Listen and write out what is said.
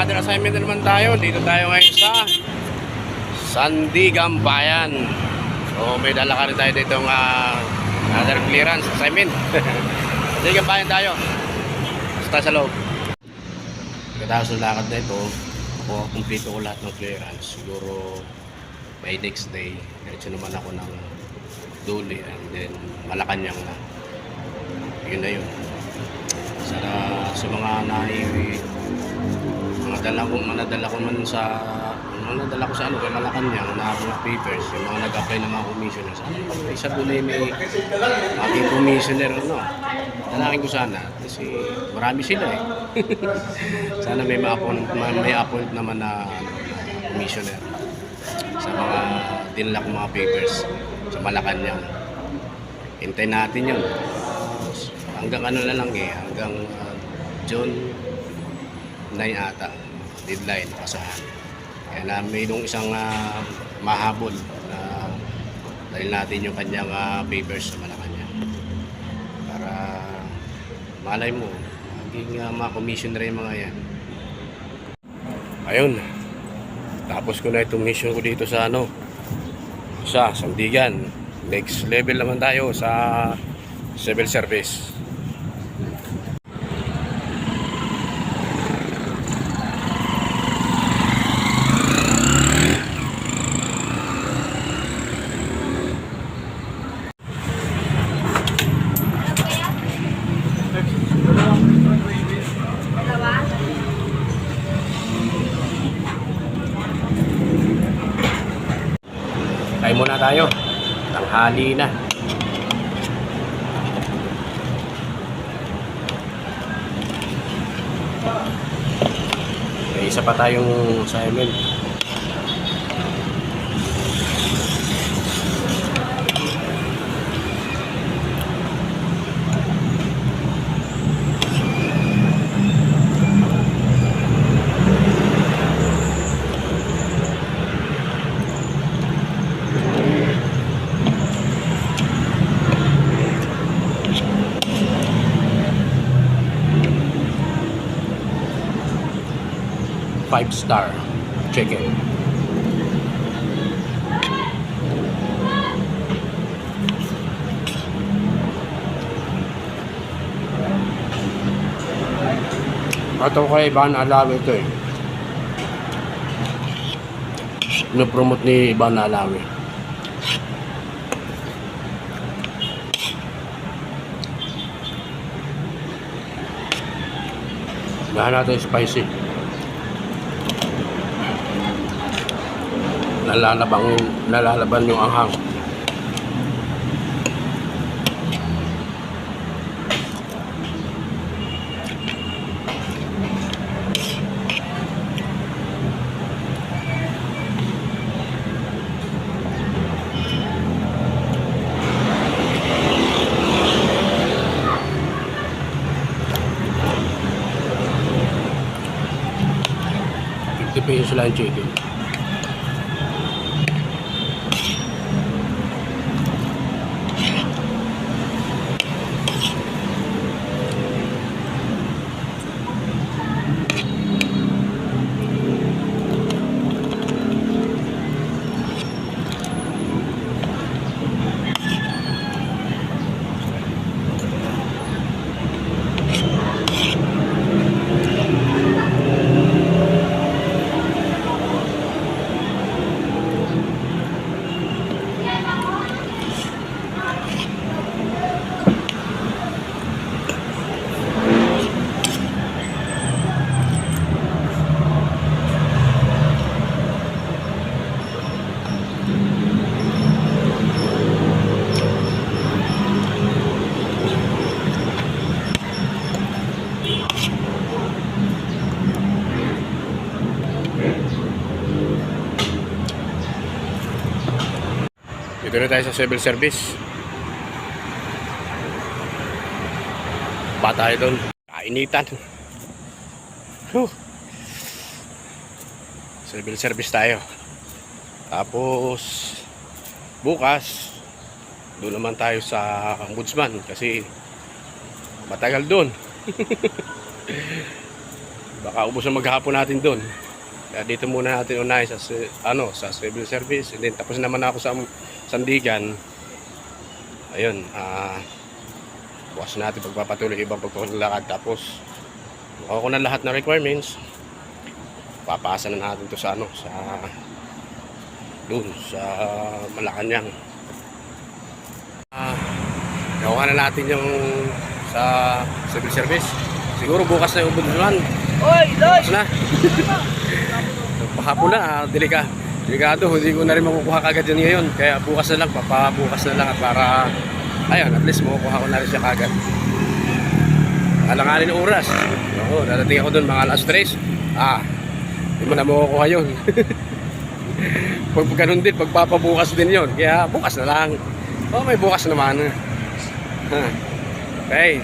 another assignment na naman tayo. Dito tayo ngayon sa Sandigan Bayan. So may dala ka rin tayo dito ng another clearance assignment. Sandigan Bayan tayo. Basta sa loob. Pagkatapos ng lakad na ito, kumpleto ko lahat ng clearance. Siguro by next day, diretso naman ako ng Duli and then Malacanang na. Yun na yun. Sa mga naiwi, nadala ko man sa kay Malacanang na mga papers, yung mga nag-apply ng mga commissioners. Isa doon ay may aking commissioner, no? Dalangin ko sana kasi marami sila eh. Sana may ma-appoint naman na commissioner sa mga dinala kong mga papers sa Malacanang. Hintay natin yun. Hanggang ano na lang eh, hanggang June 9 ata, deadline, pasahan. Kaya na mayroong isang mahabol na dahil natin yung kanyang papers sa Malacanang. Para malay mo, maging ma-commissioner yung mga yan. Ayun, tapos ko na itong mission ko dito sa sa Sandigan. Next level naman tayo sa civil service. Kain muna tayo. Tanghali na. May isa pa tayong assignment. Five-star chicken. Ito kay Ivan Alawi ito eh. Pinopromote ni Ivan Alawi. Lahat natin spicy. Nalalaban yung anghang. $50 lang yung chicken. Dito na tayo sa civil service. Bata tayo doon. Kainitan. Civil service tayo. Tapos bukas doon naman tayo sa ombudsman kasi matagal doon. Baka ubos na maghapon natin doon. Kaya dito muna natin unahin sa sa civil service. And then tapos naman ako sa Sandigan. Ayun, bukas natin pagpapatuloy ibang pagpapalakad. Tapos makuha ko na lahat ng requirements. Papasa na natin to sa doon sa Malacanang. Gawa na natin yung sa civil service. Siguro bukas na yung ubuntuan. Bukas na. Pahapon na, delikado. Hindi ko na rin makukuha kagad yun ngayon. Kaya bukas na lang, papabukas na lang at para, ayun, at least makukuha ko na rin siya kagad. Alanganin ng oras. Oo, dadating ako doon mga alas 3. Hindi mo na makukuha yun. Pag ganun din, pagpapabukas din yun. Kaya bukas na lang. May bukas naman. Okay.